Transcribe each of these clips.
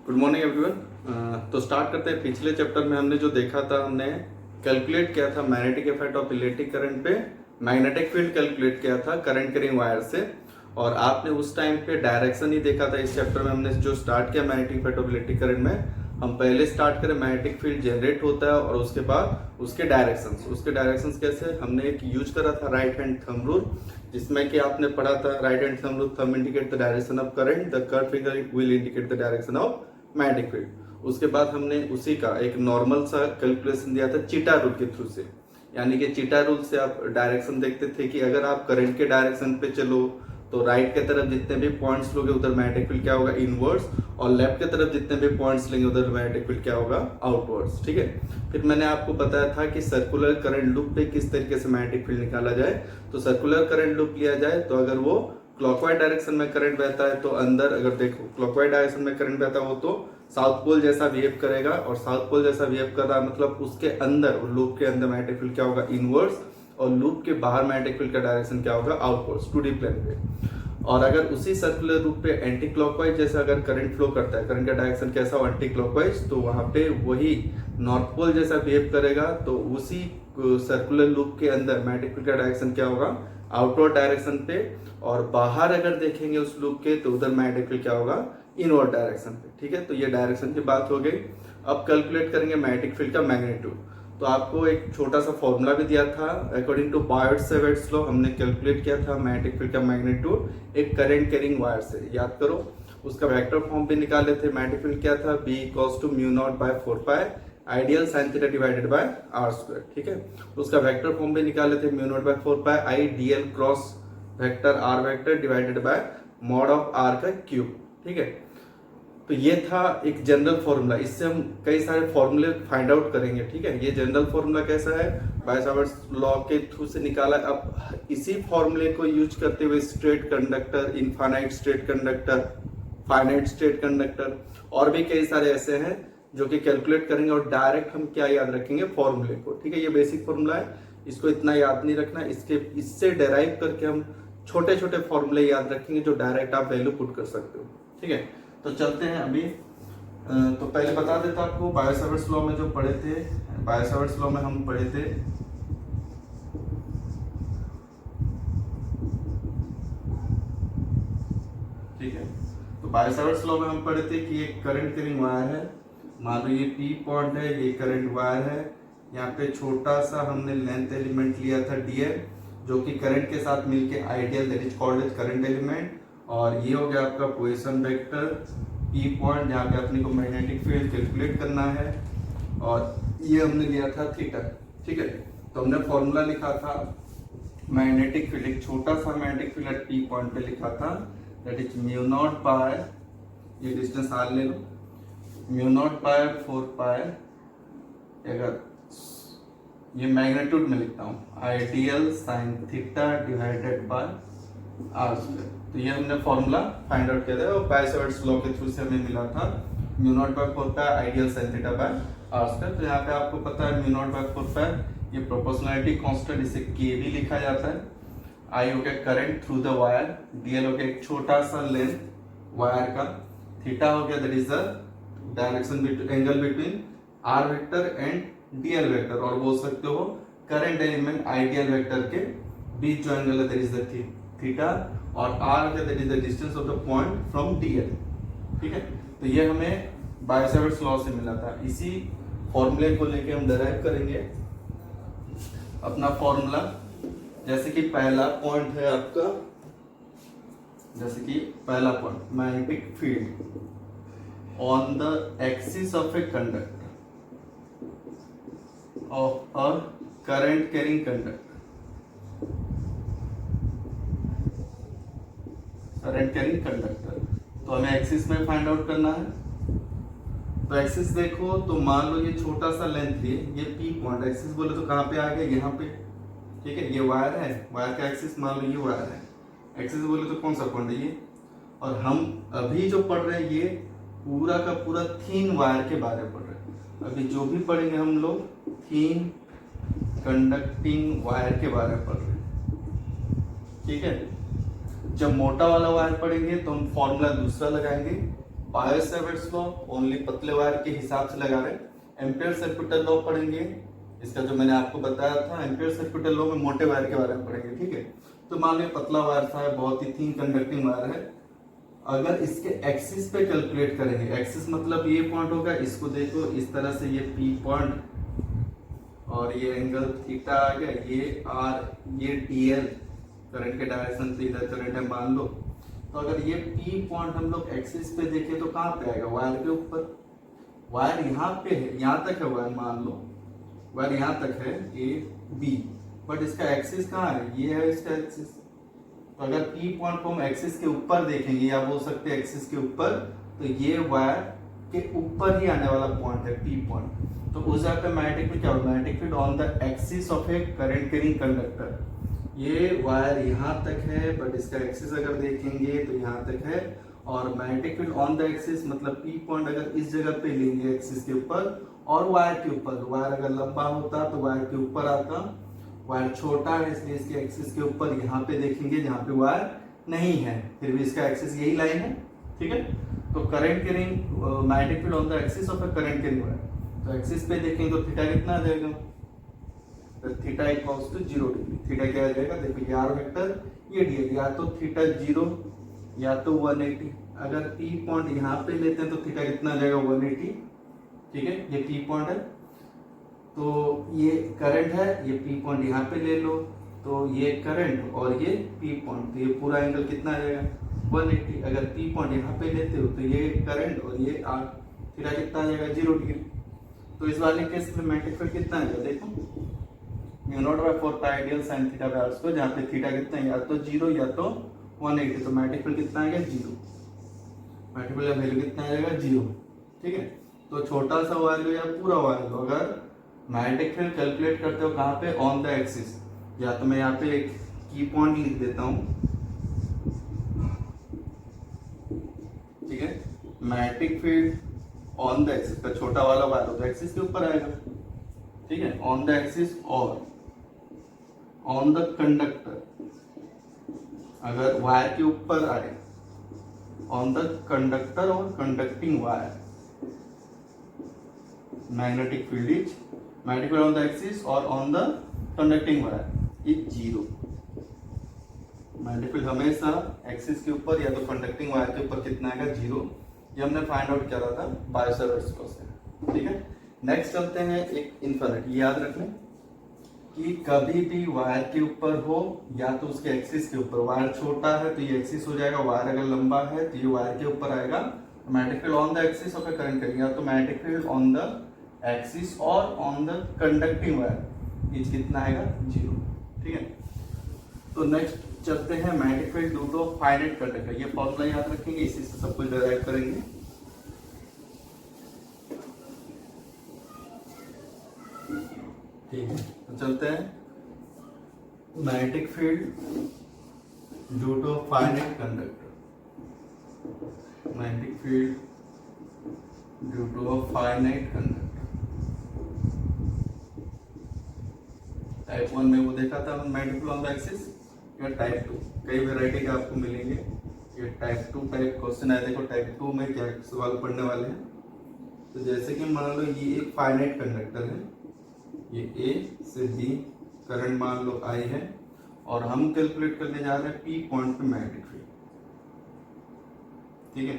Good morning everyone. तो start करते हैं। पिछले चैप्टर में हमने जो देखा था, हमने कैलकुलेट किया था magnetic effect of electric current पे मैग्नेटिक फील्ड कैलकुलेट किया था करंट कैरिंग वायर से। और आपने उस टाइम पे डायरेक्शन ही देखा था। इस चैप्टर में हमने जो स्टार्ट किया magnetic effect of electric current में, हम पहले स्टार्ट करें मैग्नेटिक फील्ड जनरेट होता है और उसके बाद उसके डायरेक्शंस कैसे हमने एक यूज करा था राइट हैंड थंब रूल, जिसमें कि आपने पढ़ा था right hand thumb rule, thumb indicate the direction of current, the curve finger will indicate the direction of magnetic field. उसके बाद हमने उसी का एक नॉर्मल सा कैलकुलेशन दिया था चीटा रूल के थ्रू से। यानी कि चीटा रूल से आप डायरेक्शन देखते थे कि अगर आप करंट के डायरेक्शन पे चलो तो राइट के तरफ जितने भी पॉइंट्स लोगे उधर मैग्नेटिक फील्ड क्या होगा, इनवर्ड्स, और लेफ्ट के तरफ जितने भी पॉइंट्स लेंगे उधर मैग्नेटिक फील्ड क्या होगा, आउटवर्ड्स। ठीक है। फिर मैंने आपको बताया था कि सर्कुलर करंट लूप पे किस तरीके से मैग्नेटिक फील्ड निकाला जाए। तो सर्कुलर करंट लूप लिया जाए तो अगर वो क्लॉकवाइज डायरेक्शन में करंट बहता है तो अंदर, अगर देखो क्लॉकवाइज डायरेक्शन में करंट बहता है वो तो साउथ पोल जैसा बिहेव करेगा, और साउथ पोल जैसा बिहेव कर रहा है मतलब उसके अंदर, लूप के अंदर मैग्नेटिक फील्ड क्या होगा, इनवर्ड्स, और लूप के बाहर मैग्नेटिक फील्ड का डायरेक्शन क्या होगा, आउटवर्ड्स, 2D प्लेन पे। और अगर उसी सर्कुलर रूप पे एंटी क्लॉकवाइज जैसा अगर करंट फ्लो करता है, करंट का डायरेक्शन कैसा हो, एंटी क्लॉकवाइज, तो वहां पे वही नॉर्थ पोल जैसा बिहेव करेगा, तो उसी सर्कुलर लूप के अंदर मैग्नेटिक फील्ड का डायरेक्शन क्या होगा, आउटवर्ड डायरेक्शन पे। और बाहर अगर देखेंगे उस लूप के तो उधर मैग्नेटिक फील्ड क्या होगा, इनवर्ड डायरेक्शन पे। ठीक है। तो ये डायरेक्शन की बात हो गई। अब कैलकुलेट करेंगे मैग्नेटिक फील्ड का मैग्नीट्यूड। तो आपको एक छोटा सा फॉर्मूला भी दिया था, अकॉर्डिंग टू बायोट-सेवर्ट्स लॉ हमने कैलकुलेट किया था मैग्नेटिक फील्ड का मैग्नीट्यूड एक करंट कैरिंग वायर से। याद करो, उसका वेक्टर फॉर्म भी निकाले थे। मैग्नेटिक फील्ड क्या था, B = μ0/4π I dl sin theta divided by r²। ठीक है। उसका वेक्टर फॉर्म भी निकाले थे μ0/4π I dl cross vector r vector divided by mod of r का क्यूब। ठीक है। तो ये था एक जनरल फॉर्मूला। इससे हम कई सारे फॉर्मूले फाइंड आउट करेंगे। ठीक है। ये जनरल फॉर्मूला कैसा है, बायो-सावर्ट्स लॉ के थ्रू से निकाला। अब इसी फॉर्मूले को यूज करते हुए straight conductor, infinite straight conductor, finite straight conductor, और भी कई सारे ऐसे हैं जो कि कैलकुलेट करेंगे। और डायरेक्ट हम क्या याद रखेंगे, फॉर्मूले को। ठीक है। ये बेसिक फॉर्मूला है, इसको इतना याद नहीं रखना। इससे डेराइव करके हम छोटे छोटे फॉर्मूले याद रखेंगे जो डायरेक्ट आप वैल्यू पुट कर सकते हो। ठीक है। तो चलते हैं अभी। तो पहले बता देता आपको बायो-सावर्ट्स लॉ में जो पढ़े थे, बायो-सावर्ट्स लॉ में हम पढ़े थे ठीक है। तो बायो-सावर्ट्स लॉ में हम पढ़े थे कि एक करंट कैरिंग वायर है, मान लो ये P पॉइंट है, ये करंट वायर है। यहाँ पे छोटा सा हमने लेंथ एलिमेंट लिया था DL, जो कि करंट के साथ मिलके I dl, that is called as current element. और ये हो गया आपका पोजीशन वेक्टर P पॉइंट, जहाँ पे अपने को मैग्नेटिक फील्ड कैलकुलेट करना है। और ये हमने लिया था थीटा। ठीक है। तो हमने फॉर्मूला लिखा था मैग्नेटिक फील्ड, एक छोटा सा magnetic field eight P point पे लिखा था, दैट इज μ0 ये डिस्टेंस r ले लो, μ0/4π, अगर ये मैग्नीट्यूड में लिखता हूँ, ideal sin theta divided by r²। तो ये हमने फॉर्मूला फाइंड आउट किया था और बायो-सावर्ट्स लॉ के थ्रू से हमें मिला था μ0/4π I dl sin theta by r²। तो यहाँ पे आपको पता है μ0/4π ये प्रोपोर्शनलिटी कांस्टेंट, इसे K भी लिखा जाता है। I हो गया current through the wire, DL हो गया एक छोटा सा लेंथ वायर का, थीटा हो गया that is the direction angle between r vector and DL vector, और बोल सकते हो करंट एलिमेंट आइडियल वेक्टर के बीच जो एंगल है दैट इज द थीटा, और r है that is the distance of the point from DL। ठीक है। तो ये हमें बायो-सावर्ट्स लॉ से मिला था। इसी फॉर्मूले को लेके हम डिराइव करेंगे अपना फॉर्मूला। जैसे कि पहला पॉइंट है आपका, जैसे कि पहला point magnetic field on the axis of a conductor of a current carrying conductor, current carrying conductor. तो हमें एक्सिस में फाइंड आउट करना है। तो एक्सिस देखो, तो मान लो ये छोटा सा लेंथ है, ये P पॉइंट, एक्सिस बोले तो कहाँ पे आ गया, यहाँ पे। ठीक है। ये वायर है, वायर का एक्सिस मान लो ये वायर है, एक्सिस बोले तो कौन सा पॉइंट है, ये। और हम अभी जो पढ़ रहे हैं ये पूरा का पूरा थीन वायर के बारे में पढ़ रहे हैं। अभी जो भी पढ़ेंगे हम लोग थीन कंडक्टिंग वायर के बारे में पढ़ रहे हैं। ठीक है। जब मोटा वाला वायर पढ़ेंगे तो हम फॉर्मूला दूसरा लगाएंगे, बायो-सेवर्ट्स लॉ ओनली पतले वायर के हिसाब से लगा रहे हैं। एम्पियर-सर्कुटल लॉ पढ़ेंगे, इसका जो मैंने आपको बताया था एम्पियर-सर्कुटल लॉ में मोटे वायर के बारे में पढ़ेंगे, ठीक है। तो मान लीजिए पतला वायर था, बहुत ही थिन कंडक्टिंग वायर है, अगर इसके एक्सिस पे कैलकुलेट करेंगे, एक्सिस मतलब ये पॉइंट होगा, इसको देखो इस तरह से, ये पी पॉइंट और ये एंगल थीटा आ गया, ये आर, ये डीएल, करंट के डायरेक्शन से इधर करंट है मान लो। तो अगर ये पी पॉइंट हम लोग एक्सिस पे देखें तो कहाँ पे आएगा, वायर के ऊपर। वायर यहाँ पे है, यहाँ तक है वायर, मान लो वायर यहाँ तक है ए बी, बट इसका एक्सिस कहाँ है, ये है इसका एक्सिस। तो अगर पी पॉइंट को हम एक्सिस के ऊपर देखेंगे, या बोल सकते हैं एक्सिस के ऊपर, तो ये वायर के ऊपर ही आने वाला पॉइंट है पी पॉइंट। तो उस जगह पे मैग्नेटिक फील्ड क्या होगा, magnetic field on the axis of a current carrying conductor. ये वायर यहाँ तक है, बट इसका एक्सिस अगर देखेंगे तो यहाँ तक है, और magnetic field on the axis मतलब पी पॉइंट अगर इस जगह पे लेंगे एक्सिस के ऊपर और वायर के ऊपर, तो वायर अगर लंबा होता तो वायर के ऊपर आता, वायर छोटा है इसलिए इसके एक्सिस के ऊपर यहाँ पे देखेंगे जहाँ पे वायर नहीं है, फिर भी इसका एक्सिस यही लाइन है, ठीक है। तो current carrying magnetic field on the axis of a current carrying wire, तो एक्सिस पे देखेंगे तो थीटा कितना आ जाएगा, तो theta equals to 0 degree. Theta क्या आ जाएगा, देखो ये आर वेक्टर, ये डी, या तो थीटा 0 या तो 180। अगर पी पॉइंट यहाँ पे लेते हैं तो थीटा कितना आ जाएगा, 180, ठीक है। ये पी पॉइंट है, तो ये करंट है, ये पी पॉइंट यहाँ पे ले लो, तो ये करंट और ये पी पॉइंट, तो ये पूरा एंगल कितना आ जाएगा, 180। अगर पी पॉइंट यहाँ पे लेते हो तो ये करंट और ये आर, थीटा कितना आ जाएगा, 0 डिग्री। तो इस वाले केस में मैग्नेटिक फील्ड कितना आएगा, देखो mu naught by 4 pi I dl sine theta by R square, जहाँ पे थीटा कितना है, या तो 0 या तो 180। तो मैग्नेटिक फील्ड कितना आएगा, 0। मैग्नेटिक फील्ड का वैल्यू कितना आ जाएगा, 0, ठीक है। तो छोटा सा वायर लो या पूरा वायर लो, अगर मैग्नेटिक फील्ड कैलकुलेट करते हो कहाँ पे, ऑन द एक्सिस, या तो मैं यहाँ पे एक की पॉइंट लिख देता हूँ, ठीक है। Magnetic field on the axis का छोटा वाला वायर हो तो एक्सिस के ऊपर आएगा, ठीक है, ऑन द एक्सिस और ऑन द कंडक्टर, अगर वायर के ऊपर आए, ऑन द कंडक्टर और conducting wire, magnetic field is magnetic field on the axis और on the conducting wire is 0। Magnetic field हमेशा एक्सिस के ऊपर या तो कंडक्टिंग वायर के ऊपर कितना आएगा, 0। ये हमने फाइंड आउट किया था बायो-सेवर्ट्स लॉ से, ठीक है। नेक्स्ट चलते हैं एक इन्फिनिट, याद रखना कि कभी भी वायर के ऊपर हो या तो उसके एक्सिस के ऊपर, वायर छोटा है तो ये एक्सिस हो जाएगा, वायर अगर लंबा है तो ये वायर के ऊपर आएगा। Magnetic field on the axis of a current carrying, या तो magnetic field on the axis और on the conducting wire is कितना आएगा, 0, ठीक है। तो नेक्स्ट चलते हैं magnetic field due to finite conductor, ये फॉर्मूला याद रखेंगे, इसी से सब कुछ डिराइव करेंगे। ठीक है, तो चलते हैं magnetic field due to finite conductor, magnetic field due to finite conductor. Type 1 में वो देखा था magnetic field on the axis, या टाइप 2, कई वैरायटी के आपको मिलेंगे। ये टाइप 2 टाइप क्वेश्चन है, देखो टाइप 2 में क्या सवाल पढ़ने वाले हैं। तो जैसे कि मान लो ये एक फाइनाइट कंडक्टर है, ये ए से बी करंट मान लो आई है, और हम कैलकुलेट करने जा रहे हैं पी पॉइंट पे मैग्नेटिक फील्ड, ठीक है।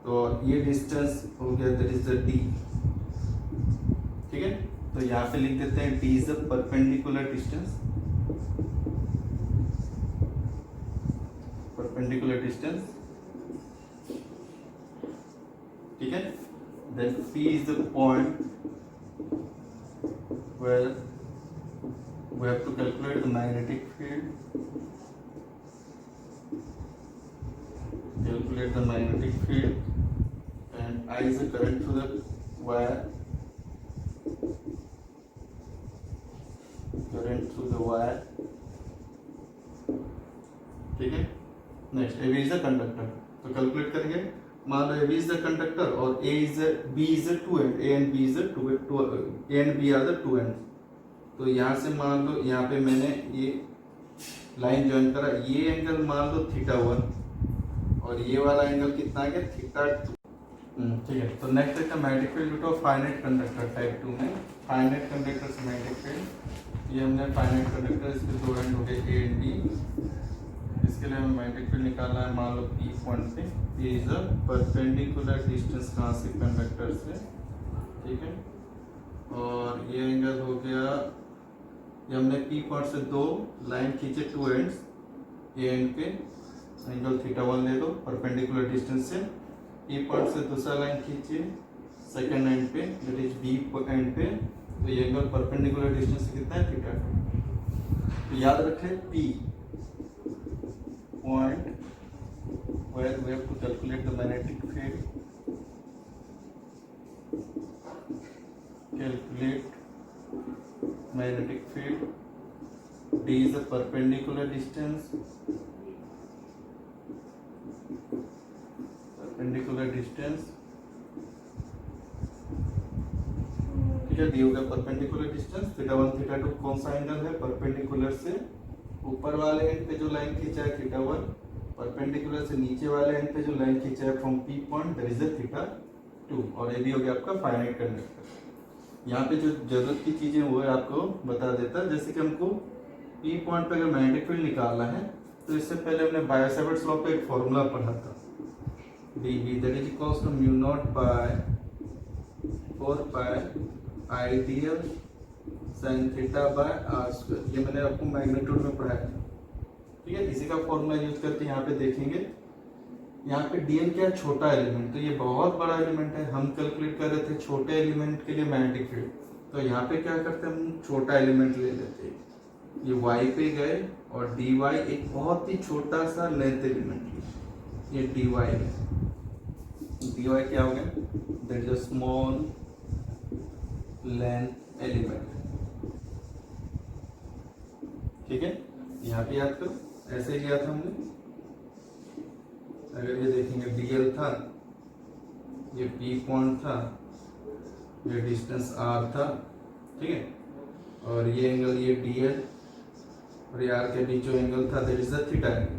तो ये डिस्टेंस हो गया, दैट इज द डी, ठीक है। तो यहाँ पे लिख देते हैं D is the perpendicular distance, perpendicular distance, ठीक है। Then P is the point where we have to calculate the magnetic field, calculate the magnetic field, and I is the current through the wire, current through the wire, ठीक है। Next A B is the conductor, तो calculate करेंगे। मान लो A B is the conductor और A is B is the two end, A and B is the two A and B are the two end. तो यहाँ से मान लो यहाँ पे मैंने ये लाइन ज्वाइन करा, ये एंगल मान लो थीटा 1 और ये वाला एंगल कितना आ गया थीटा 2। ठीक है, तो नेक्स्ट है magnetic field due to finite conductor type 2 में। फाइनाइट कंडक्टर से मैग्नेटिक फील्ड, ये हमने फाइनाइट कंडक्टर, इसके दो एंड हो गए ए एंड डी। इसके लिए हमें मैग्नेटिक फील्ड निकालना है, मान लो पी पॉइंट पे, ये इज अ परपेंडिकुलर डिस्टेंस कहाँ से कंडक्टर से, ठीक है। और ये एंगल हो गया, ये हमने पी पॉइंट से दो लाइन खींचे टू एंड्स, ए एंड पे एंगल थीटा 1 ले दो परपेंडिकुलर डिस्टेंस से। पी पॉइंट से दूसरा लाइन खींचिए सेकंड एंड पे, दैट इज बी एंड पे, तो ये एंगल परपेंडिकुलर डिस्टेंस से कितना है थीटा 2। तो याद रखें P point where we have to calculate the magnetic field, calculate magnetic field, D is a perpendicular distance, ठीक है। डी हो गया परपेंडिकुलर डिस्टेंस, थीटा 1 थीटा 2 कौन सा एंगल है परपेंडिकुलर से ऊपर वाले एंड पे जो लाइन खींचा है थीटा 1, परपेंडिकुलर से नीचे वाले एंड पे जो लाइन खींचा है from P point that is a theta 2। और ये भी हो गया आपका फाइनाइट कंडक्टर। यहाँ पे जो जरूरत की चीजें वो है आपको बता देता है, जैसे कि हमको पी पॉइंट पे अगर मैग्नेटिक फील्ड निकालना है तो इससे पहले हमने बायो-सावर्ट्स लॉ पे एक फॉर्मूला पढ़ा था, dV that is equals to mu naught by 4 pi I dl sine theta by R square. ये मैंने आपको मैग्नीट्यूड में पढ़ाया था, ठीक है। इसी का फॉर्मूला यूज करके यहाँ पे देखेंगे, यहाँ पे dl क्या है छोटा एलिमेंट, तो ये बहुत बड़ा एलिमेंट है। हम कैलकुलेट कर रहे थे छोटे एलिमेंट के लिए मैग्नेटिक फील्ड, तो यहाँ पे क्या करते हैं हम छोटा एलिमेंट ले लेते हैं, ये y पे गए और dy एक बहुत ही छोटा सा लेंथ एलिमेंट लिया, ये dy है। dy क्या हो गया, that is a small length element, ठीक है। यहाँ पे याद करो ऐसे लिया था हमने, अगर ये देखेंगे dl था, ये p पॉइंट था, ये डिस्टेंस r था, ठीक है। और ये एंगल ये dl और ये r के बीच जो एंगल था that is the theta angle.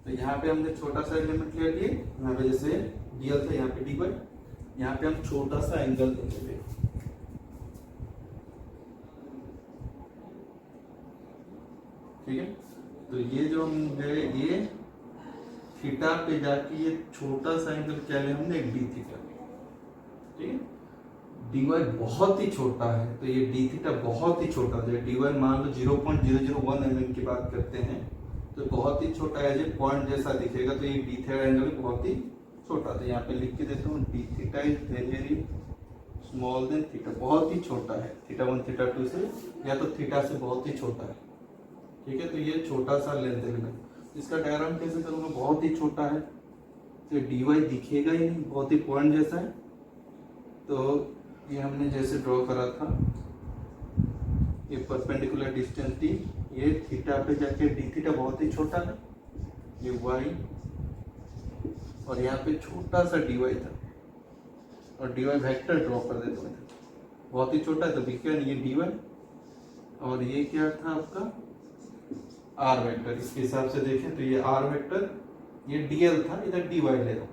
तो यहाँ पे हमने छोटा सा एलिमेंट ले लिए, यहाँ पे जैसे dl था, यहाँ पे dy, यहाँ पे हम छोटा सा एंगल ले लेंगे, ठीक है। तो ये जो हम गए ये थीटा पे जाके ये छोटा सा एंगल क्या लिया हमने, एक डी थीटा, ठीक है। dy बहुत ही छोटा है, तो ये डी थीटा बहुत ही छोटा है। dy मान लो 0.001 mm की बात करते हैं, तो बहुत ही छोटा है, जो पॉइंट जैसा दिखेगा, तो ये डी थीटा एंगल बहुत ही छोटा। तो यहाँ पे लिख के देता हूँ D theta is very small then theta, बहुत ही छोटा है थीटा 1 थीटा 2 से, या तो थीटा से बहुत ही छोटा है, ठीक है। तो ये छोटा सा लेंथ एलिमेंट, इसका डायग्राम कैसे करूंगा, बहुत ही छोटा है तो dy दिखेगा ही नहीं, बहुत ही पॉइंट जैसा है। तो ये हमने जैसे ड्रॉ करा था, ये परपेंडिकुलर डिस्टेंस डी, ये थीटा पे जाके डी थीटा बहुत ही छोटा है, ये y, और यहाँ पे छोटा सा dy था, और dy वेक्टर ड्रॉ कर देते हैं, बहुत ही छोटा है तो दिखेगा नहीं, ये dy और ये क्या था आपका r वेक्टर। इसके हिसाब से देखें तो ये r वेक्टर, ये dl था, इधर dy ले लो,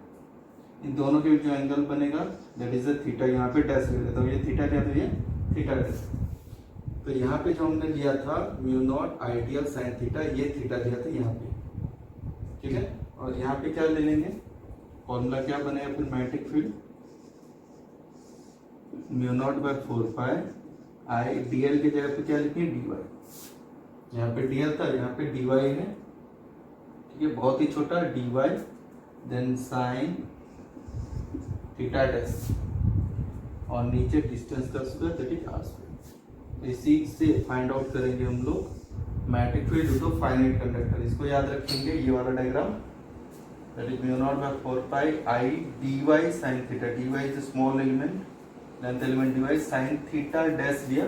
इन दोनों के बीच जो एंगल बनेगा दैट इज द थीटा, यहाँ पे डैश ले लेता हूँ, ये थीटा क्या, तो ये थीटा डैश। तो यहाँ पे जो हमने लिया था mu naught ideal sine theta, ये थीटा दिया था यहाँ पे, ठीक है। और यहाँ पे क्या ले लेंगे, फॉर्मूला क्या बनेगा फिर magnetic field, mu naught by 4 pi I dl की जगह पे क्या लिखेंगे dy, यहाँ पे dl था, यहाँ पे dy है, ठीक है, बहुत ही छोटा dy, then sine theta dash, और नीचे डिस्टेंस का square that is r square. इसी से फाइंड आउट करेंगे हम लोग magnetic field due to finite conductor. इसको याद रखेंगे, ये वाला diagram that is mu naught by 4 pi I dy sin theta, dy is a small element, length element dy sin theta dash लिया,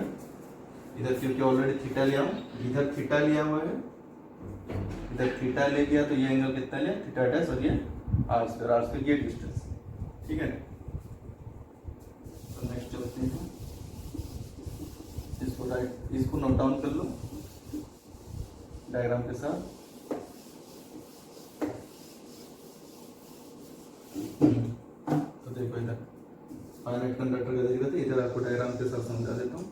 इधर क्योंकि ऑलरेडी थीटा लिया हूँ, इधर थीटा लिया हुआ है, इधर थीटा ले लिया, तो ये एंगल कितना लिया थीटा डैश, और ये r स्क्वायर ये डिस्टेंस, ठीक है। तो नेक्स्ट चलते हैं, इसको नोट डाउन कर लो डायग्राम के साथ। तो देखो इधर फाइनाइट कंडक्टर का देख रहे थे, इधर आपको डायग्राम के साथ समझा देता हूँ।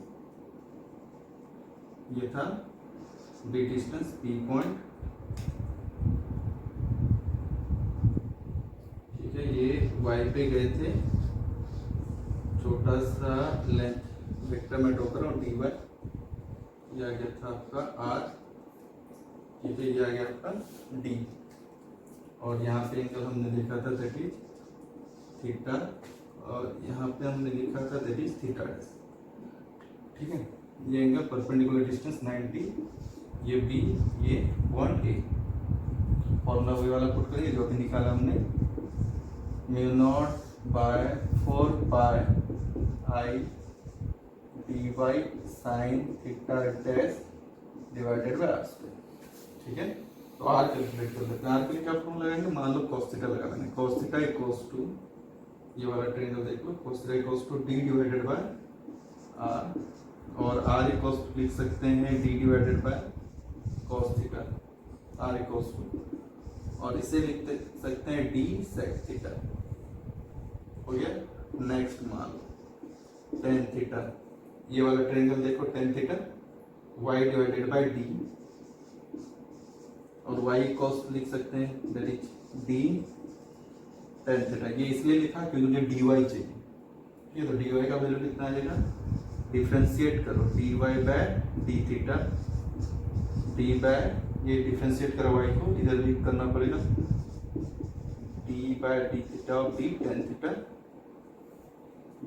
ये था बी डिस्टेंस, पी पॉइंट, ठीक है। ये वाई पे गए थे, छोटा सा लेंथ वेक्टर में ड्रॉ करो, डी वाई, ये आ गया था आपका आर, ठीक है, ये आ गया आपका डी, और यहाँ पे एंगल हमने देखा था दैट इज थीटा, और यहाँ पे हमने लिखा था दैट इज थीटा डैश, ठीक है। ये एंगल परपेंडिकुलर डिस्टेंस 90, ये बी, ये पॉइंट ए। फॉर्मूला वही वाला पुट करिए जो अभी निकाला हमने, mu naught by 4 pi I D Y sine theta dash divided by R square, ठीक है। तो आर कैलकुलेट कर लेते हैं। आर के लिए क्या फॉर्मूला लगाएंगे, मान लो cos थीटा लगा लेंगे, cos थीटा इक्वल्स टू, ये वाला ट्रायंगल देख लो, cos theta equals to D divided by R, और आर इक्वल्स टू लिख सकते हैं D divided by cos theta, R equals to, और इसे लिख सकते हैं डी सेक थीटा, हो गया। नेक्स्ट मान लो tan थीटा, ये वाला ट्रायंगल देखो, tan theta y divided by d, और y इक्वल्स लिख सकते हैं that is d tan theta. ये इसलिए लिखा क्योंकि मुझे dy चाहिए, ठीक है। तो dy का वैल्यू कितना आ जाएगा, डिफरेंशिएट करो dy by d theta, d by, ये डिफरेंशिएट करो y को, इधर भी करना पड़ेगा, d by d theta of d tan theta,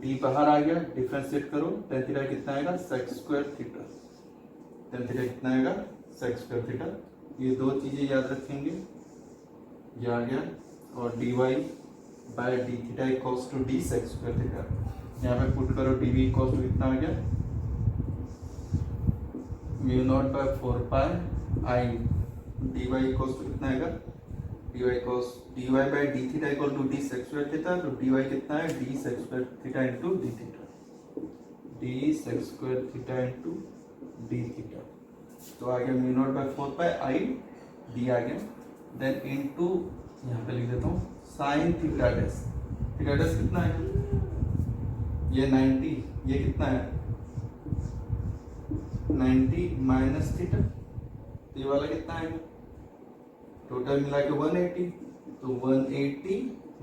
d बाहर आ गया, डिफरेंशिएट करो, tan थीटा कितना आएगा, sec square theta, tan theta कितना आएगा, sec स्क्वायर थीटा। ये दो चीजें याद रखेंगे, ये आ गया, और dy by d theta equals to d sec square theta, यहाँ पे पुट करो, dv इक्वल्स टू कितना आ गया, mu naught by 4 pi I dy equals to कितना आएगा, dy by d theta equal to d sec square theta, तो dy कितना है, d sec square theta into d theta, d sec square theta into d theta, तो आ गया mu naught by 4 pi I d आ गया, then into यहाँ पे लिख देता हूँ sin theta dash, theta dash कितना है, ये 90, ये कितना है 90 माइनस थीटा, तो ये वाला कितना है, टोटल मिला के 180, तो 180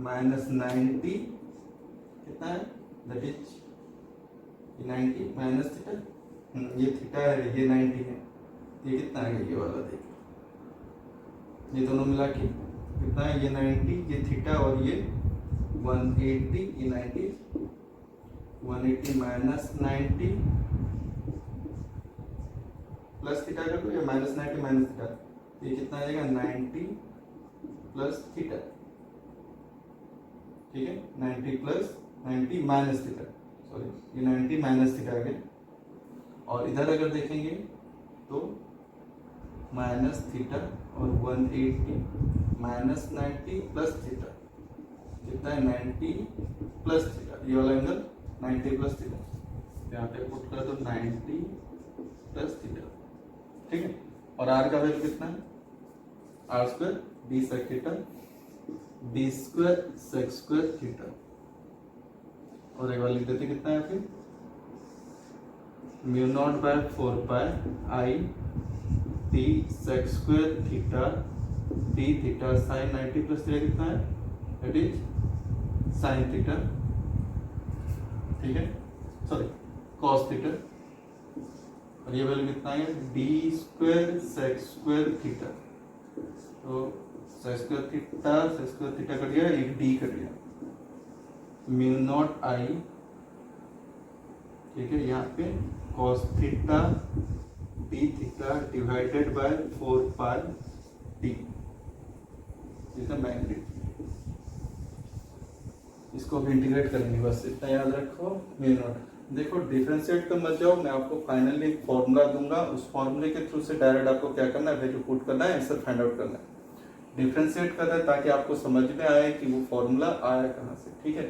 माइनस 90 कितना है, दैट इज 90 माइनस थीटा, ये थीटा है, ये 90 है, ये कितना है, ये वाला देखिए, ये दोनों मिला के कितना है, ये 90, ये थीटा, और ये 180, ये 90, 180 माइनस 90 प्लस थीटा कर दो, या माइनस 90 माइनस थीटा, ये कितना आ जाएगा, 90 प्लस थीटा, ठीक है, 90 प्लस 90 माइनस थीटा, सॉरी ये 90 माइनस थीटा आ गया, और इधर अगर देखेंगे तो माइनस थीटा और 180 माइनस 90 प्लस थीटा, कितना है 90 प्लस थीटा, ये वाला एंगल 90 प्लस थीटा, यहाँ पे पुट कर दो 90 प्लस थीटा, ठीक है। और आर का वैल्यू कितना है, r square d sec theta, d square sec square theta, और एक बार लिख देते कितना है फिर, mu naught by 4 pi I d sec square theta d theta sine 90 plus theta कितना है, दैट इज साइन थीटा, ठीक है, सॉरी कॉस थीटा, और ये वैल्यू कितना है, d square sec square theta, तो सेक स्क्वायर थीटा कट गया, एक डी कट गया, म्यू नॉट आई, ठीक है, यहाँ पे cos theta d theta divided by 4 pi d, magnitude, इसको भी इंटीग्रेट करेंगे, बस इतना याद रखो, म्यू नॉट। देखो डिफरेंशिएट कर मत जाओ, मैं आपको फाइनली एक फॉर्मूला दूंगा, उस फॉर्मूले के थ्रू से डायरेक्ट आपको क्या करना है, वैल्यू पुट करना है, आंसर फाइंड आउट करना है। डिफरेंशिएट करना है ताकि आपको समझ में आए कि वो फॉर्मूला आया कहाँ से, ठीक है।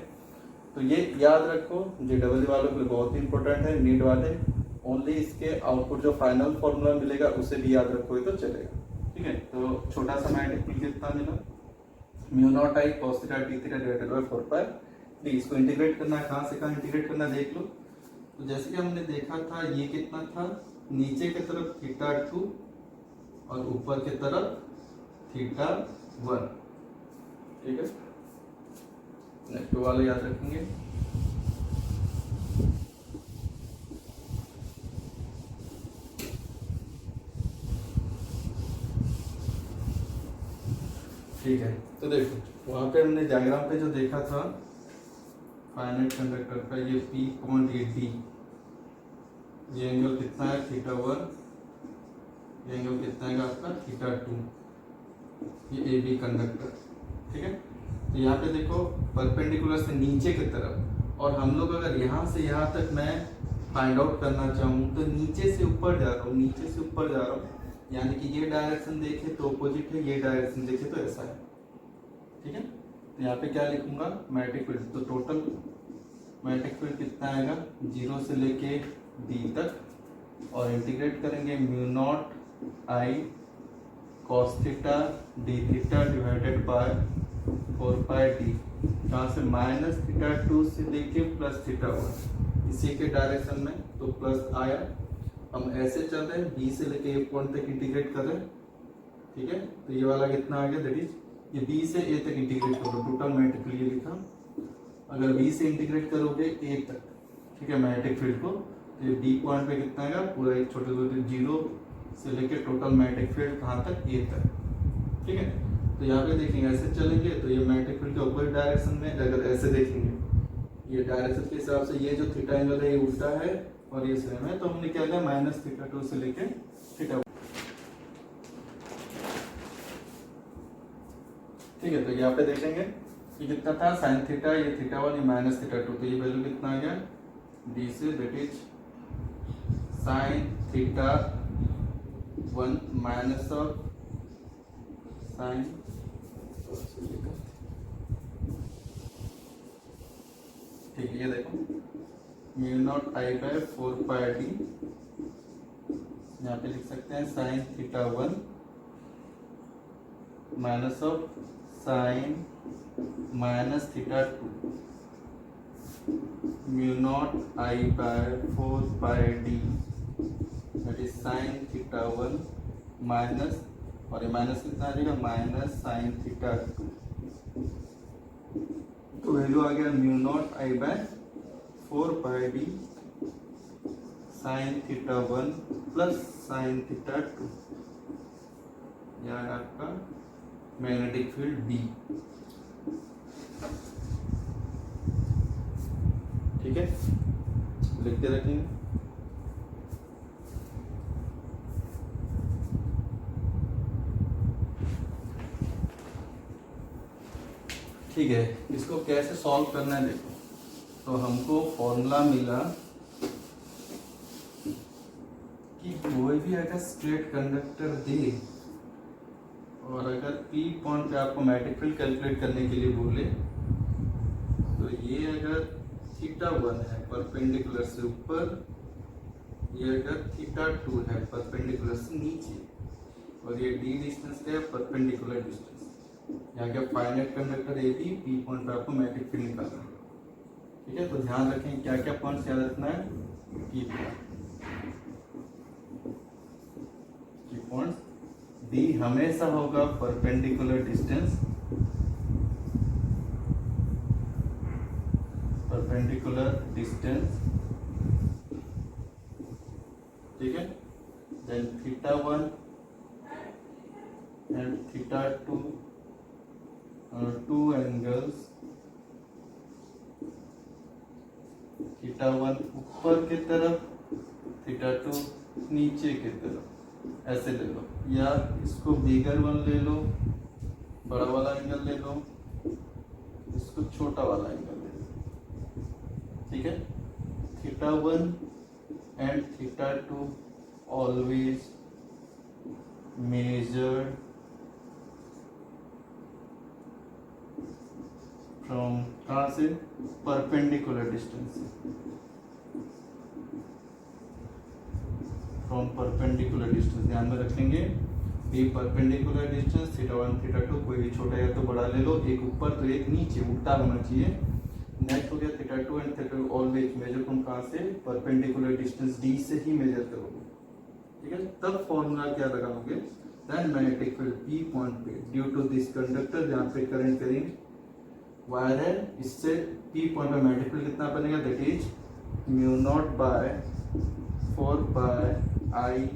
तो ये याद रखो, जेडब्ल्यू वालों के लिए बहुत ही इंपॉर्टेंट है, नीट वाले ओनली इसके आउटपुट जो फाइनल फॉर्मूला मिलेगा उसे भी याद रखोगे तो चलेगा, ठीक है। तो छोटा सा मैग्नेटिक फील्ड कितना मिला, mu naught I cos theta d theta divided by 4 pi d। इसको इंटीग्रेट करना है, कहाँ से कहाँ इंटीग्रेट करना देख लो। तो जैसे कि हमने देखा था ये कितना था, नीचे की तरफ थीटा 2 और ऊपर की तरफ थीटा 1। ठीक है, नेक्स्ट वाला याद रखेंगे। ठीक है, तो देखो वहां पे हमने डायग्राम पे जो देखा था फाइनाइट कंडक्टर का, ये P पॉइंट ये D, ये एंगल कितना है थीटा 1, ये एंगल कितना है आपका थीटा 2, ये AB कंडक्टर। ठीक है, तो यहाँ पे देखो परपेंडिकुलर से नीचे की तरफ, और हम लोग अगर यहाँ से यहाँ तक मैं फाइंड आउट करना चाहूँ तो नीचे से ऊपर जा रहा हूँ, नीचे से ऊपर जा रहा हूँ, यानी कि ये डायरेक्शन देखे तो अपोजिट है, ये डायरेक्शन देखे तो ऐसा है। ठीक है, तो यहाँ पे क्या लिखूंगा मैग्नेटिक फील्ड, तो टोटल मैग्नेटिक फील्ड कितना आएगा 0 से लेके D तक, और इंटीग्रेट करेंगे mu naught I cos theta d theta divided by 4 pi d, कहाँ से माइनस थीटा 2 से लेके प्लस थीटा 1, इसी के डायरेक्शन में, तो प्लस आया। हम ऐसे चल रहे हैं B से लेके A पॉइंट तक इंटीग्रेट कर रहे हैं। ठीक है, तो ये वाला कितना आ गया, दैट इज ये B से A तक इंटीग्रेट करो, टोटल मैग्नेटिक फील्ड ये लिखा। अगर B से इंटीग्रेट करोगे A तक, ठीक है, मैग्नेटिक फील्ड को, तो ये B पॉइंट पे कितना आएगा, पूरा एक छोटे छोटे 0 से लेके टोटल मैग्नेटिक फील्ड कहाँ तक, A तक। ठीक है, तो यहाँ पे देखेंगे ऐसे चलेंगे तो ये मैग्नेटिक फील्ड के अपोजिट डायरेक्शन में, अगर ऐसे देखेंगे ये डायरेक्शन के हिसाब से ये जो थीटा एंगल है ये उल्टा है और ये सेम है, तो हमने क्या किया माइनस थीटा 2 से लेके थीटा। ठीक है, तो यहाँ पे देखेंगे ये कितना था साइन थीटा, ये थीटा 1, ये माइनस थीटा 2, तो ये वैल्यू कितना आ गया D से, that is sine theta 1 minus of sine, ठीक है, ये देखो mu naught I by 4 pi d, यहाँ पे लिख सकते हैं sine theta 1 minus of sine minus theta 2, mu naught I by 4 pi d, that is sine theta 1 minus, और ये माइनस कितना आ जाएगा माइनस साइन थीटा 2, तो वैल्यू आ गया mu naught I by 4 pi d sign theta 1 plus sine theta 2, यह है आपका मैग्नेटिक फील्ड B। ठीक है, लिख के रखेंगे। ठीक है, इसको कैसे सॉल्व करना है देखो, तो हमको फॉर्मूला मिला कि कोई भी अगर स्ट्रेट कंडक्टर दे और अगर P पॉइंट पे आपको मैग्नेटिक फील्ड कैलकुलेट करने के लिए बोले, तो ये अगर थीटा 1 है परपेंडिकुलर से ऊपर, ये अगर थीटा 2 है परपेंडिकुलर से नीचे, और ये D डिस्टेंस क्या है परपेंडिकुलर डिस्टेंस, यहाँ क्या finite conductor A B P point पे आपको मैग्नेटिक फील्ड निकालना है। ठीक है, तो ध्यान रखें क्या क्या पॉइंट्स याद रखना है, की पॉइंट्स। D हमेशा होगा परपेंडिकुलर डिस्टेंस, परपेंडिकुलर डिस्टेंस। ठीक है, then theta 1 and theta 2 two angles, theta 1 ऊपर की तरफ, थीटा 2 नीचे की तरफ, ऐसे ले लो, या इसको बिगर 1 ले लो, बड़ा वाला एंगल ले लो, इसको छोटा वाला एंगल ले लो। ठीक है, theta 1 and theta 2 always measured from, कहाँ से, परपेंडिकुलर डिस्टेंस से, फ्रॉम परपेंडिकुलर डिस्टेंस, ध्यान में रखेंगे P perpendicular distance theta 1 theta 2 कोई भी छोटा या तो बड़ा ले लो, एक ऊपर तो एक नीचे, उल्टा होना चाहिए। नेक्स्ट हो गया theta 2 and theta 2 always major तुम कहाँ से, परपेंडिकुलर डिस्टेंस डी से ही मेजर करोगे, ठीक है। तब फॉर्मूला क्या लगाओगे, then magnetic field P point पे ड्यू टू दिस कंडक्टर, जहाँ पे करंट कैरिंग वायर है, इससे पी पॉइंट पे मैग्नेटिक फील्ड कितना बनेगा, that is mu naught by 4 by I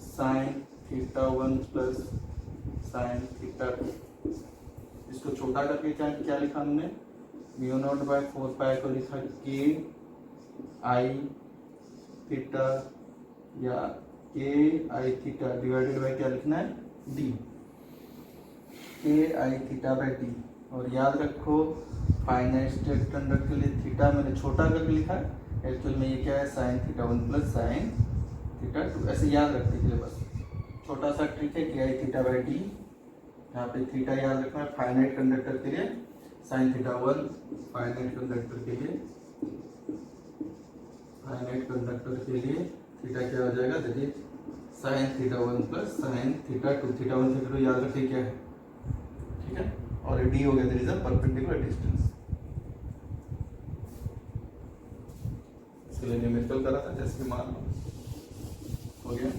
sine theta 1 plus sine theta 2। इसको छोटा करके क्या लिखा हमने, म्यू नॉट बाय 4 पाई को लिखा के आई थीटा या के आई थीटा डिवाइडेड बाय क्या लिखना है, डी, के आई थीटा बाय डी। और याद रखो फाइनाइट स्टेट कंडक्टर के लिए थीटा मैंने छोटा करके लिखा है, एक्चुअल में ये क्या है, sign theta 1 plus sine theta 2, ऐसे याद रख दीजिए बस। छोटा सा ट्रिक है, K I theta by D, यहाँ पे थीटा याद रखना है फाइनाइट कंडक्टर के लिए, साइन थीटा 1 फाइनाइट कंडक्टर के लिए, फाइनाइट कंडक्टर के लिए थीटा क्या हो जाएगा, that is sine theta 1 plus sine theta 2। Theta 1 theta 2 याद रखिए क्या है, ठीक है। और डी हो गया, that is a perpendicular distance. इसके लिए न्यूमेरिकल करा था, जैसे मान लो हो गया।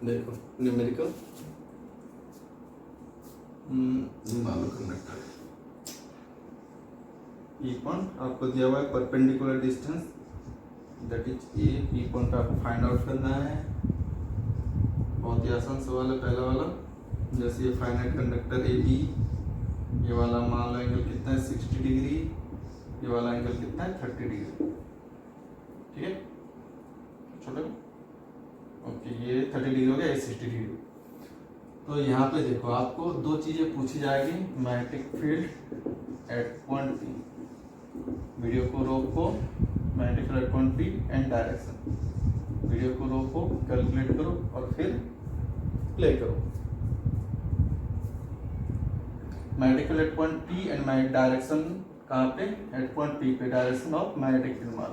देखो न्यूमेरिकल मान लो कंडक्टर ई पॉइंट आपको दिया हुआ है perpendicular distance, that is a, E point आपको फाइंड आउट करना है। बहुत ही आसान सवाल है पहला वाला। जैसे ये फाइनाइट कंडक्टर ए बी, ये वाला मान लो एंगल कितना है 60 डिग्री, ये वाला एंगल कितना है 30 डिग्री, ठीक है। छोटा ओके, ये 30 डिग्री हो गया, ये 60 डिग्री। तो यहाँ पे देखो आपको दो चीजें पूछी जाएगी, magnetic field at point P, video को रोको, magnetic field at point P and direction, video को रोको, कैलकुलेट करो और फिर प्ले करो। Magnetic field at point P and magnetic direction कहाँ पे, एट पॉइंट पी पे, डायरेक्शन ऑफ मैग्नेटिक फील्ड मान,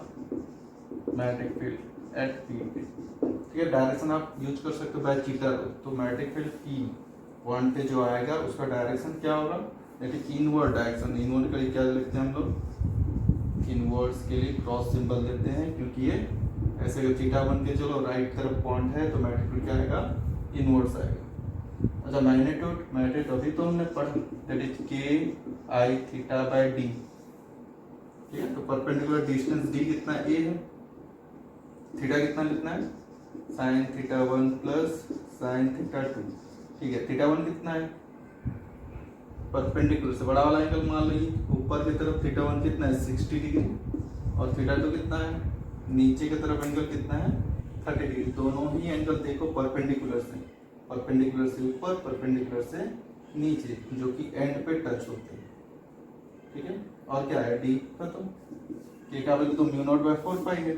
मैग्नेटिक फील्ड एट पी पे, ठीक है। डायरेक्शन आप यूज कर सकते हो बाय चीटर, तो मैग्नेटिक फील्ड पी पॉइंट पे जो आएगा उसका डायरेक्शन क्या होगा, लेकिन इनवर्ड डायरेक्शन, इनवर्ड के लिए क्या लिखते हैं हम लोग, इनवर्ड्स के लिए क्रॉस सिंबल देते हैं, क्योंकि ये ऐसे अगर चीटा बन के चलो राइट तरफ पॉइंट है तो मैग्नेटिक फील्ड क्या आएगा, इनवर्ड्स आएगा। अच्छा मैग्नेट्यूड अभी तो हमने पढ़ा, दैट इज के आई थीटा बाय डी, ठीक है। तो परपेंडिकुलर डिस्टेंस डी कितना ए है, थीटा कितना लिखना है, sign theta 1 plus sine theta 2, ठीक है। थीटा 1 कितना है, परपेंडिकुलर से बड़ा वाला एंगल मान लीजिए, ऊपर की तरफ थीटा 1 कितना है 60 डिग्री, और थीटा 2 कितना है, नीचे की तरफ एंगल कितना है 30 डिग्री। दोनों ही एंगल देखो परपेंडिकुलर से, परपेंडिकुलर से ऊपर, परपेंडिकुलर से नीचे, जो कि एंड पे टच होते हैं, ठीक है। और क्या है, डी खत्म, के का वैल्यू तो म्यू नॉट बाय 4 पाई है,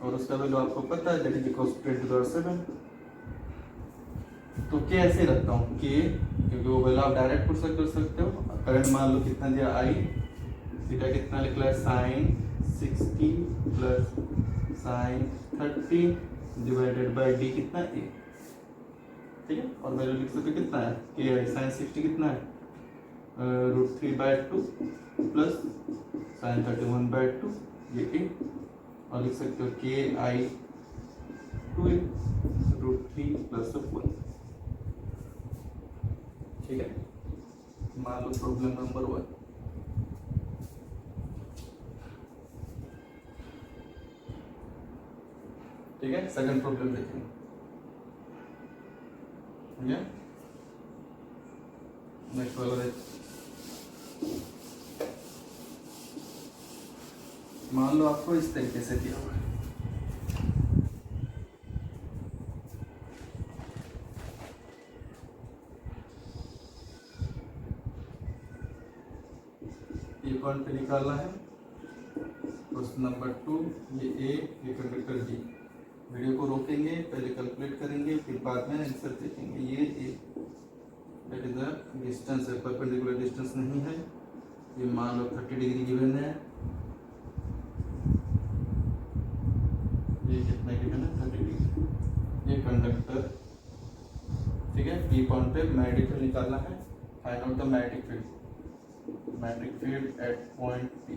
और उसका वैल्यू आपको पता है, दैट इज इक्वल टू 10⁻⁷। तो के ऐसे रखता हूँ के, क्योंकि वो वैल्यू आप डायरेक्ट पुट कर सकते हो। करंट मान लो कितना दिया आई, थीटा कितना निकला है sine 60 plus sine 30 divided by d कितना ए, ठीक है। और वैल्यू लिख सकते कितना है, के आई साइन 60 कितना है √3/2 प्लस साइन 31/2, ये ए, और लिख सकते हो के आई 2a √3 प्लस 1, ठीक है। मान लो प्रॉब्लम नंबर 1, ठीक है। सेकंड प्रॉब्लम देखेंगे, नेक्स्ट वाला देख, मान लो आपको इस तरीके से दिया हुआ है, ये पॉइंट पे निकालना है। क्वेश्चन नंबर 2, ये ए, ये कंडक्टर डी। वीडियो को रोकेंगे, पहले कैलकुलेट करेंगे, फिर बाद में आंसर देखेंगे। ये ए दैट इज द डिस्टेंस है, परपेंडिकुलर डिस्टेंस नहीं है, ये मान लो 30 डिग्री गिवन है, ये कितना गिवन है 30 डिग्री। ये कंडक्टर, ठीक है, पी पॉइंट पे मैग्नेटिक फील्ड निकालना है, find out the magnetic field at point P,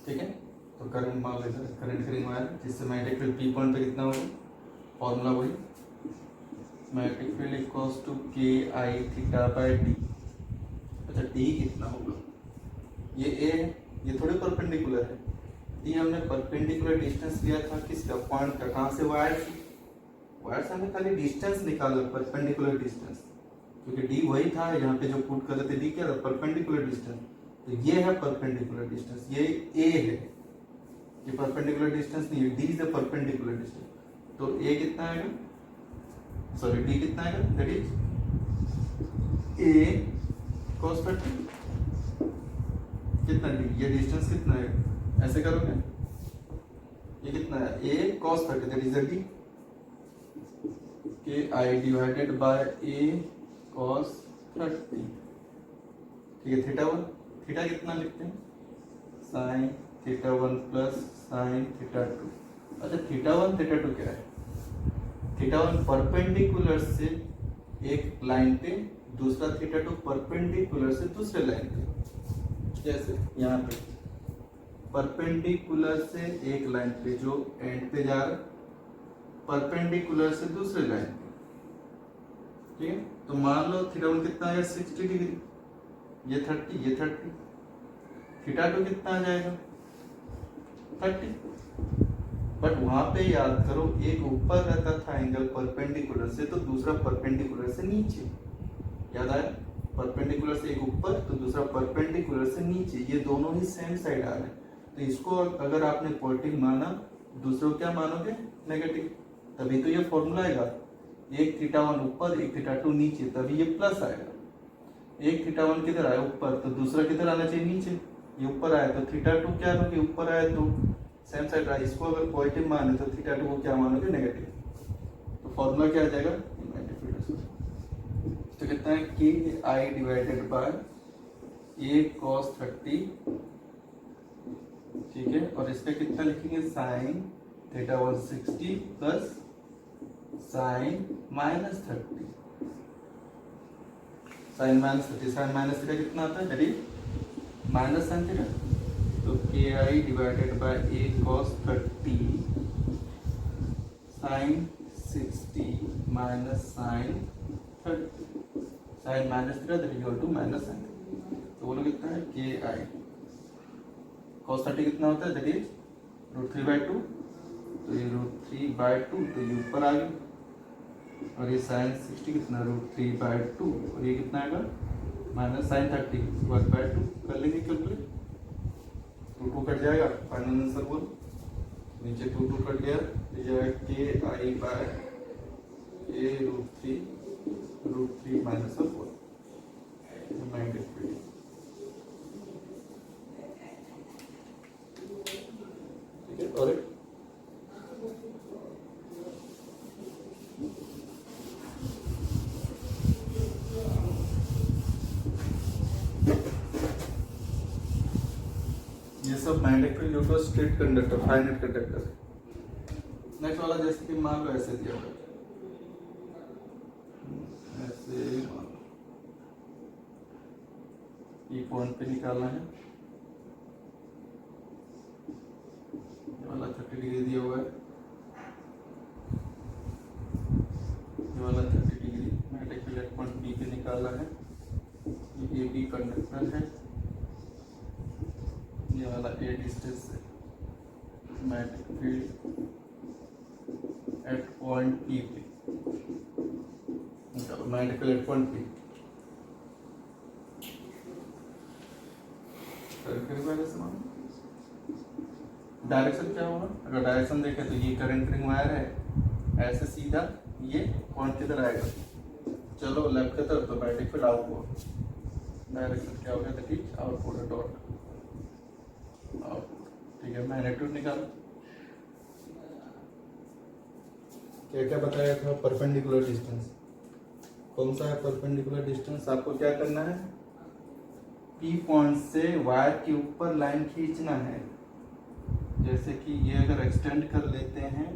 ठीक है। तो करंट मान लो इधर करंट करेंगे वायर, जिससे मैग्नेटिक फील्ड पी पॉइंट पे कितना होगा, फॉर्मूला वही मैग्नेटिक फील्ड इक्वल्स टू के आई थीटा बाय डी। अच्छा डी कितना होगा, ये ए है, ये थोड़े परपेंडिकुलर है, ये हमने परपेंडिकुलर डिस्टेंस लिया था किसका, पॉइंट का, कहाँ से, वायर से। वायर से हमने खाली डिस्टेंस निकाला, परपेंडिकुलर डिस्टेंस, क्योंकि डी वही था यहाँ पे जो पुट कर रहे थे, डी क्या था, परपेंडिकुलर डिस्टेंस। तो ये है परपेंडिकुलर डिस्टेंस, ये ए है, ये परपेंडिकुलर डिस्टेंस नहीं है, D is a perpendicular distance. तो ए कितना आएगा, सॉरी डी कितना आएगा, दैट इज ए cos 30, कितना डी, ये डिस्टेंस कितना है, ऐसे करोगे, ये कितना है, a cos 30, that is D, के I divided bye a cos 30, ठीक है। थीटा 1, थीटा कितना लिखते हैं, sin theta 1 plus sin theta 2। अच्छा थीटा 1 थीटा 2 क्या है, थीटा 1 परपेंडिकुलर से एक लाइन पे, दूसरा थीटा 2 परपेंडिकुलर से दूसरे लाइन पे। जैसे यहाँ पे परपेंडिकुलर से एक लाइन पे जो एंड पे जा रहा है, परपेंडिकुलर से दूसरे लाइन पे, ठीक है। तो मान लो थीटा 1 कितना आएगा 60 डिग्री, ये 30, ये 30, थीटा 2 कितना आ जाएगा 30। बट वहां पे याद करो एक ऊपर रहता था एंगल परपेंडिकुलर से, तो दूसरा परपेंडिकुलर से नीचे, याद आया, परपेंडिकुलर से एक ऊपर तो दूसरा परपेंडिकुलर से नीचे, ये दोनों ही सेम साइड आ रहे हैं। तो इसको अगर आपने पॉजिटिव माना, दूसरे को क्या मानोगे, नेगेटिव, तभी तो ये फॉर्मूला आएगा, एक थीटा 1 ऊपर एक थीटा 2 नीचे, तभी ये प्लस आएगा। एक थीटा 1 किधर आया ऊपर, तो दूसरा किधर आना चाहिए नीचे, ये ऊपर आया, तो थीटा 2 क्या लोगे, ऊपर आया तो सेम साइड रहा। इसको अगर पॉजिटिव माने तो थीटा 2 को क्या मानोगे, नेगेटिव। तो फॉर्मूला क्या आ जाएगा, तो कितना है, K I divided by A cos 30, ठीक है। और इसका कितना लिखेंगे, sine theta 160 plus sine minus 30, sine minus 30, sine minus theta कितना आता है, दैट माइनस साइन थीटा। तो K I divided by A cos 30 sine 60 minus sine 30, sine minus theta that equal to minus sine. तो बोलो कितना है, K आई cos 30 कितना होता है, दैट इज √3/2, तो ये √3/2, तो ये ऊपर आ गया, और ये साइन 60 कितना, √3/2, और ये कितना आएगा माइनस साइन 30 1/2, कर लेंगे कैलकुलेट, 2 कट जाएगा, फाइनल आंसर बोल, नीचे 2 कट गया, ये के I by a √3 minus 4, magnetic field. ठीक है, और ये सब magnetic field due to straight conductor, finite conductor. Next वाला जैसे कि मान लो ऐसे दिया हुआ है, ऐसे मान लो ये पॉइंट पे निकालना है, ये वाला 30 डिग्री दिया हुआ है, ये वाला 30 degree magnetic field point B पे निकालना है, ये बी कंडक्टर है, ये वाला ए डिस्टेंस है, magnetic field at point P पे, magnetic field at point P. Direction क्या होगा, अगर डायरेक्शन देखें तो ये करंट रिंग वायर है, ऐसे सीधा ये पॉइंट किधर आएगा, चलो लेफ्ट की तरफ, तो मैग्नेटिक फील्ड आउटवर्ड, डायरेक्शन क्या हो गया, that is outward dot outward, ठीक है। मैग्नीट्यूड निकालो, क्या क्या बताया था, परपेंडिकुलर डिस्टेंस, कौन सा है परपेंडिकुलर डिस्टेंस? आपको क्या करना है, पी पॉइंट से वायर के ऊपर लाइन खींचना है। जैसे कि ये अगर एक्सटेंड कर लेते हैं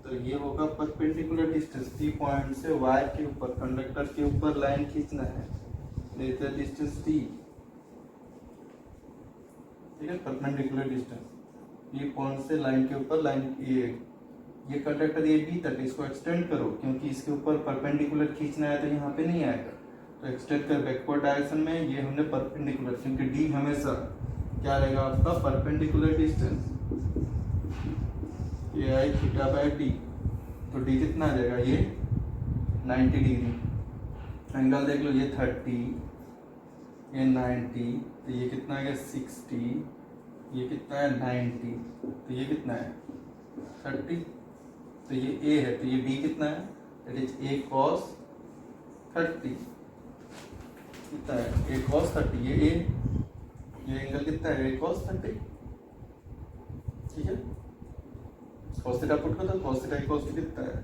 तो ये होगा परपेंडिकुलर डिस्टेंस। पी पॉइंट से वायर के ऊपर, कंडक्टर के ऊपर लाइन खींचना है, नेचर डिस्टेंस टी, ठीक है, परपेंडिकुलर डिस्टेंस। पी पॉइंट से लाइन के ऊपर लाइन, ये कंडक्टर ये बी तक, इसको एक्सटेंड करो क्योंकि इसके ऊपर परपेंडिकुलर खींचना है तो यहाँ पे नहीं आएगा, तो एक्सटेंड कर बैकवर्ड डायरेक्शन में। ये हमने परपेंडिकुलर, क्योंकि डी हमेशा क्या रहेगा आपका, परपेंडिकुलर डिस्टेंस, ये आई थीटा बाय डी। तो डी कितना आ जाएगा, ये 90 डिग्री। एंगल देख लो, ये 30, ये 90, तो ये कितना आ गया 60, ये कितना है 90, तो ये कितना है 30। तो ये ए है, तो ये बी कितना है, दैट इज ए कॉस 30, कितना है ए कॉस 30, ये ए, ये एंगल कितना है ए कॉस 30, ठीक है। cos थीटा पुट करो तो cos थीटा इक्वल्स टू कितना है,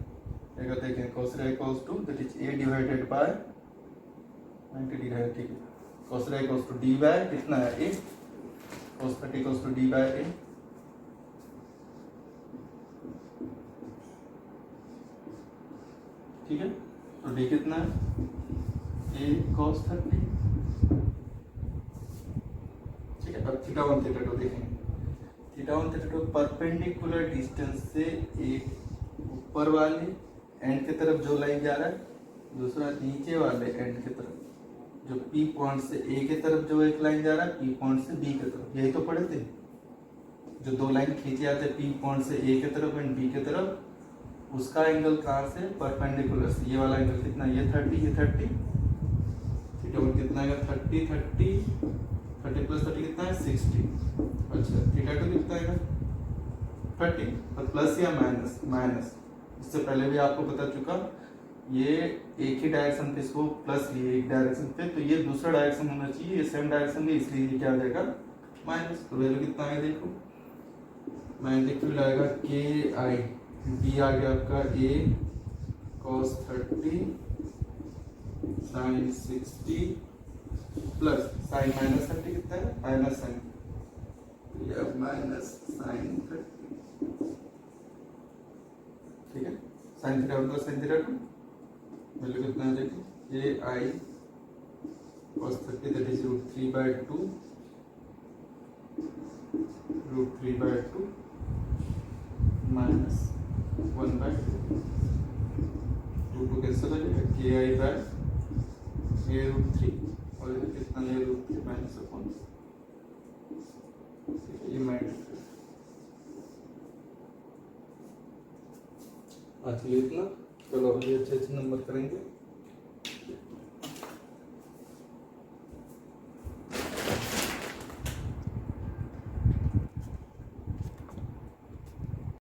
अगर देखें cos theta equals to that is a divided by 90 degree है, ठीक है। cos theta equals to d by कितना है a, cos theta equals to d by a, ठीक है। तो d कितना है a cos 30, ठीक है। अब थीटा 1 थीटा 2 देखेंगे। थीटा 1 थीटा 2 परपेंडिकुलर डिस्टेंस से एक ऊपर वाले एंड की तरफ जो लाइन जा रहा है, दूसरा नीचे वाले एंड की तरफ, जो P पॉइंट से A की तरफ जो एक लाइन जा रहा है, P पॉइंट से B की तरफ, यही तो पढ़े थे। जो दो लाइन खींचे जाते हैं P पॉइंट से A की तरफ एंड B की तरफ, उसका एंगल कहाँ से, परपेंडिकुलर से। ये वाला एंगल कितना, ये 30, ये 30, थीटा 1 कितना आएगा 30, 30 प्लस 30 कितना है 60। अच्छा, थीटा 2 कितना आएगा 30, और प्लस या माइनस, माइनस इससे पहले भी आपको बता चुका, ये एक ही डायरेक्शन पे इसको प्लस लिए एक डायरेक्शन पे, तो ये दूसरा डायरेक्शन होना चाहिए, ये सेम डायरेक्शन है, इसलिए ये क्या आ जाएगा माइनस। तो वैल्यू कितना आएगा देखो, मैग्नेटिक फील्ड आएगा के आई, बी आ गया आपका ए cos 30 sin 60 plus sine minus 30 कितना है, माइनस साइन, ये माइनस साइन 30, ठीक है। Sign theta 1 plus sine theta 2, value कितना आ जाएगी, ए आई cos 30 that is √3/2, √3/2 minus 1/2, 2 cancel हो जाएगा, के आई बाय ए √3, और ये कितना है √3 माइनस 1, ये माइनस। अच्छा, इतना चलो, ये अच्छे अच्छे नंबर करेंगे।